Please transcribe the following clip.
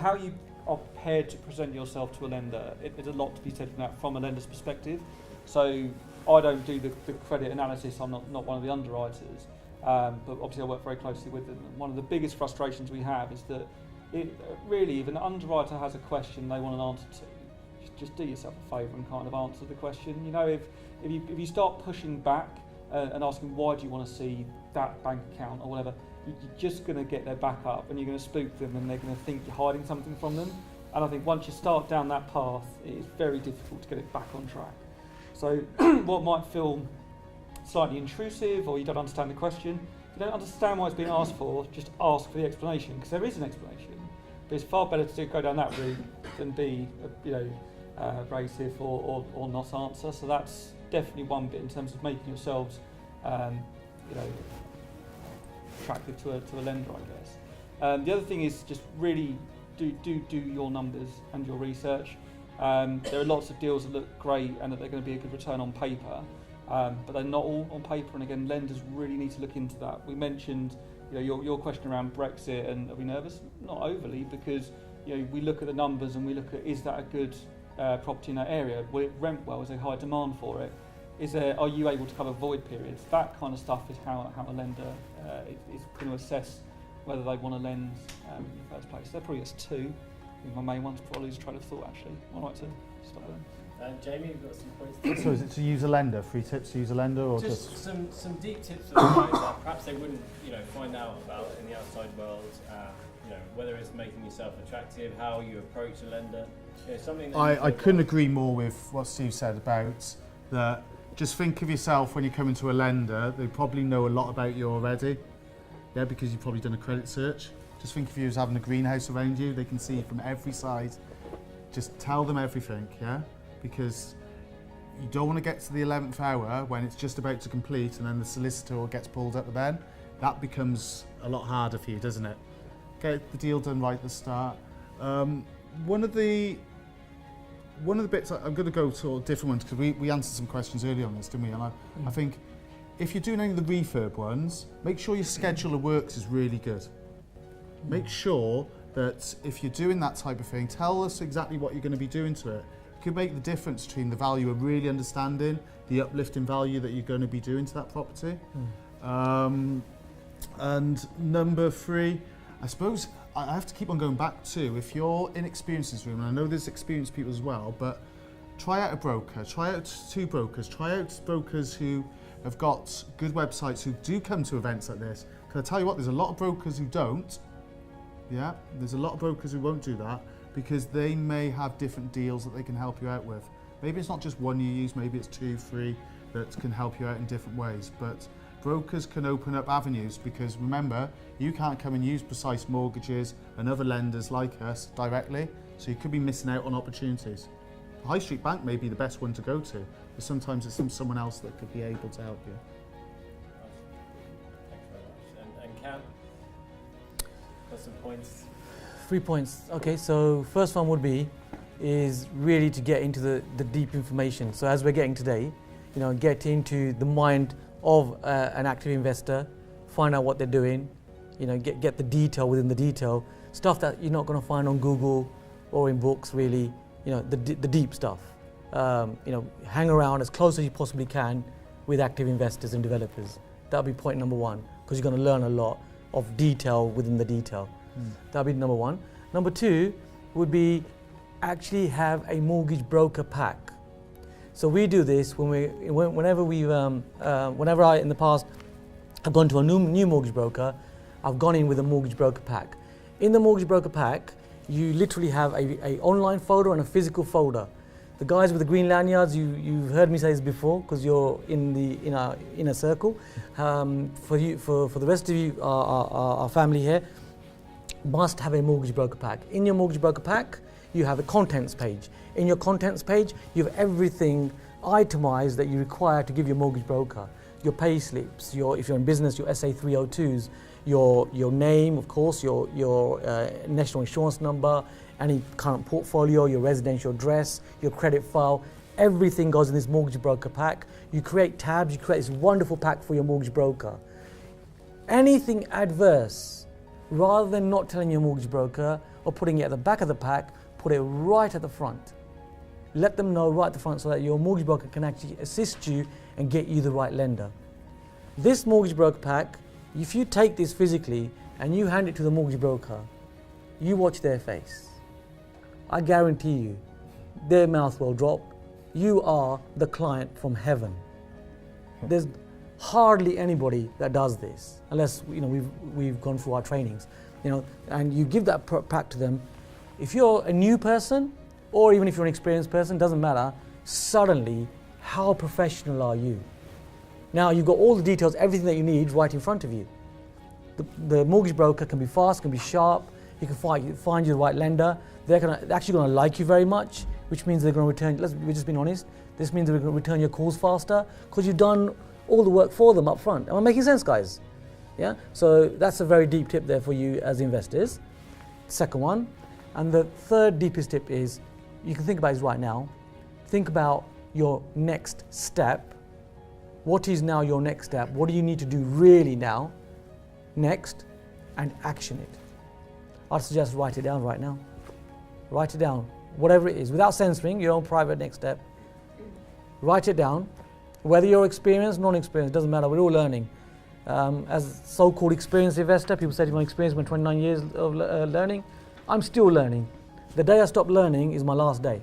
how you are prepared to present yourself to a lender, there's a lot to be said from that from a lender's perspective. So I don't do the credit analysis, I'm not one of the underwriters, but obviously I work very closely with them. One of the biggest frustrations we have is that really, if an underwriter has a question they want an answer to, just do yourself a favour and kind of answer the question. You know, if you start pushing back and asking why do you want to see that bank account or whatever, you're just going to get their back up and you're going to spook them and they're going to think you're hiding something from them. And I think once you start down that path, it's very difficult to get it back on track. So what might feel slightly intrusive or you don't understand the question, if you don't understand why it's being asked for, just ask for the explanation, because there is an explanation. But it's far better to go down that route than be, abrasive or not answer. So that's definitely one bit in terms of making yourselves, attractive to a lender, I guess. The other thing is just really do your numbers and your research. There are lots of deals that look great and that they're going to be a good return on paper, but they're not all on paper. And again, lenders really need to look into that. We mentioned, your question around Brexit, and are we nervous? Not overly, because we look at the numbers and we look at, is that a good property in that area? Will it rent well? Is there high demand for it? Are you able to cover void periods? That kind of stuff is how a lender is going to assess whether they want to lend in the first place. There probably is two. I think my main one's probably lose train of thought, actually. I'd like to start there. Jamie, you've got some points. So is it to use a lender? Free tips to use a lender, or just some deep tips for the guys that perhaps they wouldn't find out about in the outside world. Whether it's making yourself attractive, how you approach a lender. Something that I couldn't agree more with what Steve said about that. Just think of yourself when you're coming to a lender, they probably know a lot about you already, because you've probably done a credit search. Just think of you as having a greenhouse around you, they can see from every side. Just tell them everything, because you don't want to get to the 11th hour when it's just about to complete and then the solicitor gets pulled up then. That becomes a lot harder for you, doesn't it? Get the deal done right at the start. One of the bits, I'm going to go to different ones because we answered some questions earlier on this, didn't we? And I think if you're doing any of the refurb ones, make sure your schedule of works is really good. Make sure that if you're doing that type of thing, tell us exactly what you're going to be doing to it. It could make the difference between the value of really understanding the uplift in value that you're going to be doing to that property. And number 3, I suppose I have to keep on going back to, if you're inexperienced in this room, and I know there's experienced people as well, but try out a broker, try out 2 brokers, try out brokers who have got good websites who do come to events like this. Because I tell you what, there's a lot of brokers who don't. There's a lot of brokers who won't do that because they may have different deals that they can help you out with. Maybe it's not just one you use, maybe it's 2, 3 that can help you out in different ways. But brokers can open up avenues because remember, you can't come and use Precise Mortgages and other lenders like us directly, so you could be missing out on opportunities. The High Street Bank may be the best one to go to, but sometimes it's someone else that could be able to help you. Thanks very much. And Kam, got some points? 3 points. Okay, so first one would be is really to get into the deep information. So as we're getting today, get into the mind of an active investor, find out what they're doing, get the detail within the detail, stuff that you're not going to find on Google or in books really, the deep stuff. Hang around as close as you possibly can with active investors and developers. That'll be point number 1, because you're going to learn a lot of detail within the detail. That'll be number 1. Number 2 would be actually have a mortgage broker pack. So we do this whenever I in the past have gone to a new mortgage broker, I've gone in with a mortgage broker pack. In the mortgage broker pack, you literally have a online folder and a physical folder. The guys with the green lanyards, you've heard me say this before because you're in our inner circle. For the rest of you, our family here, must have a mortgage broker pack. In your mortgage broker pack, you have a contents page. In your contents page, you have everything itemized that you require to give your mortgage broker. Your pay slips, if you're in business, your SA 302s, your name, of course, your national insurance number, any current portfolio, your residential address, your credit file, everything goes in this mortgage broker pack. You create tabs, you create this wonderful pack for your mortgage broker. Anything adverse, rather than not telling your mortgage broker, or putting it at the back of the pack, put it right at the front. Let them know right at the front so that your mortgage broker can actually assist you and get you the right lender. This mortgage broker pack, if you take this physically and you hand it to the mortgage broker, you watch their face. I guarantee you, their mouth will drop. You are the client from heaven. There's hardly anybody that does this, unless we've gone through our trainings, and you give that pack to them. If you're a new person, or even if you're an experienced person, doesn't matter. Suddenly, how professional are you? Now you've got all the details, everything that you need right in front of you. The mortgage broker can be fast, can be sharp. He can find you the right lender. They're actually going to like you very much, which means they're going to return. We're just being honest. This means they're going to return your calls faster because you've done all the work for them up front. Am I making sense, guys? Yeah. So that's a very deep tip there for you as investors. Second one, and the third deepest tip is you can think about is right now. Think about your next step. What is now your next step? What do you need to do really now, next, and action it? I'd suggest write it down right now. Write it down, whatever it is, without censoring your own private next step. Write it down. Whether you're experienced, non-experienced, doesn't matter, we're all learning. As so-called experienced investor, people say I'm experienced with 29 years of learning. I'm still learning. The day I stop learning is my last day.